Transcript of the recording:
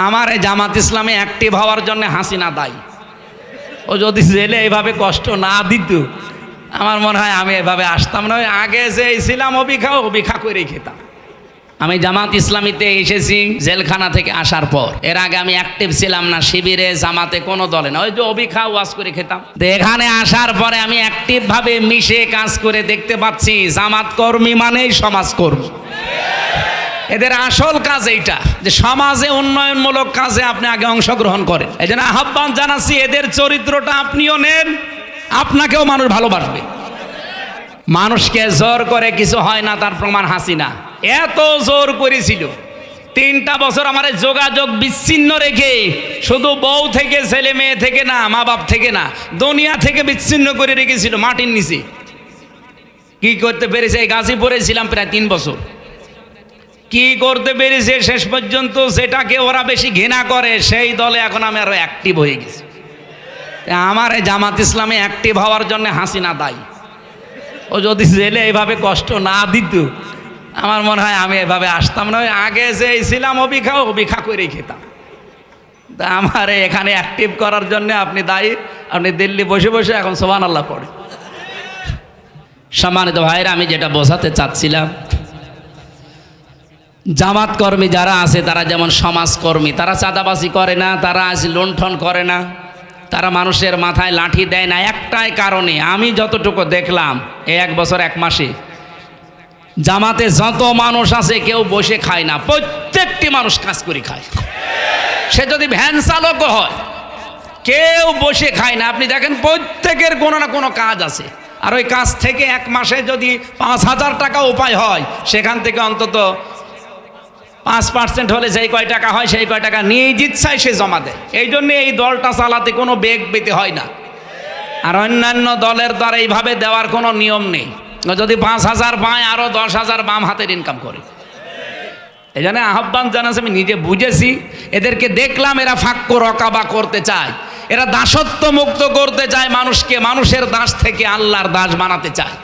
আমার এই জামাত ইসলামে অ্যাক্টিভ হওয়ার জন্য হাসিনা দায়ী। ও যদি জেলে এইভাবে কষ্ট না দিত আমার মনে হয় আমি এভাবে আসতাম না। আগে যে ছিলাম অবিখা করেই খেতাম। আমি জামাত ইসলামীতে এসেছি জেলখানা থেকে আসার পর। এর আগে আমি অ্যাক্টিভ ছিলাম না শিবিরে, জামাতে, কোনো দলে না। ওই যে অবিখা ওয়াজ করে খেতাম। তো এখানে আসার পরে আমি অ্যাক্টিভ ভাবে মিশে কাজ করে দেখতে পাচ্ছি জামাত কর্মী মানেই সমাজকর্মী। এদের আসল কাজ এইটা যে সমাজে উন্নয়নমূলক কাজে আপনি আগে অংশগ্রহণ করেন। এই জন্য আহ্বান জানাচ্ছি এদের চরিত্রটা আপনিও নেন, আপনাকেও মানুষ ভালোবাসবে। মানুষকে জোর করে কিছু হয় না, তার প্রমাণ হাসিনা। এত জোর করেছিল 3টা বছর আমার যোগাযোগ বিচ্ছিন্ন রেখে, শুধু বউ থেকে, ছেলে মেয়ে থেকে না, মা বাপ থেকে না, দুনিয়া থেকে বিচ্ছিন্ন করে রেখেছিল মাটির নিচে। কি করতে পেরেছে? এই গাজীপুরে ছিলাম প্রায় 3 বছর। কি করতে পেরেছে শেষ পর্যন্ত? যেটাকে ওরা বেশি ঘৃণা করে সেই দলে এখন আমি আরো অ্যাক্টিভ হয়ে গেছি। আমার এই জামাত ইসলামে অ্যাক্টিভ হওয়ার জন্য হাসিনা দায়ী। ও যদি জেলে এইভাবে কষ্ট না দিত আমার মনে হয় আমি এভাবে আসতাম না। আগে যে ছিলাম অবিখা করেই খেতাম। তা আমার এখানে অ্যাক্টিভ করার জন্য আপনি দায়ী। আপনি দিল্লি বসে বসে এখন সুবহানাল্লাহ পড়ে। সম্মানিত ভাইরা, আমি যেটা বোঝাতে চাচ্ছিলাম, জামাত কর্মী যারা আছে তারা যেমন সমাজকর্মী, তারা চাঁদাবাজি করে না, তারা আজ লুণ্ঠন করে না, তারা মানুষের মাথায় লাঠি দেয় না। একটাই কারণে, আমি যতটুকু দেখলাম এই 1 বছর 1 মাসে জামাতে যত মানুষ আছে কেউ বসে খায় না, প্রত্যেকটি মানুষ কাজ করে খায়। সে যদি ভ্যান চালকও হয় কেউ বসে খায় না। আপনি দেখেন প্রত্যেকের কোনো না কোনো কাজ আছে। আর ওই কাজ থেকে 1 মাসে যদি 5,000 টাকা উপায় হয়, সেখান থেকে অন্তত 5% হলে যেই কয় টাকা হয় সেই কয় টাকা নিয়ে জিতছায় সে জমা দেয়। এই জন্যে এই দলটা চালাতে কোনো বেগ পেতে হয় না। আর অন্যান্য দলের দ্বারা এইভাবে দেওয়ার কোনো নিয়ম নেই। যদি 5,000 পায় আরও 10,000 বাম হাতের ইনকাম করে। এই জন্য আহ্বান জানাচ্ছে, আমি নিজে বুঝেছি, এদেরকে দেখলাম এরা ফাক্কু রকাবা করতে চায়, এরা দাসত্ব মুক্ত করতে চায় মানুষকে, মানুষের দাস থেকে আল্লাহর দাস বানাতে চায়।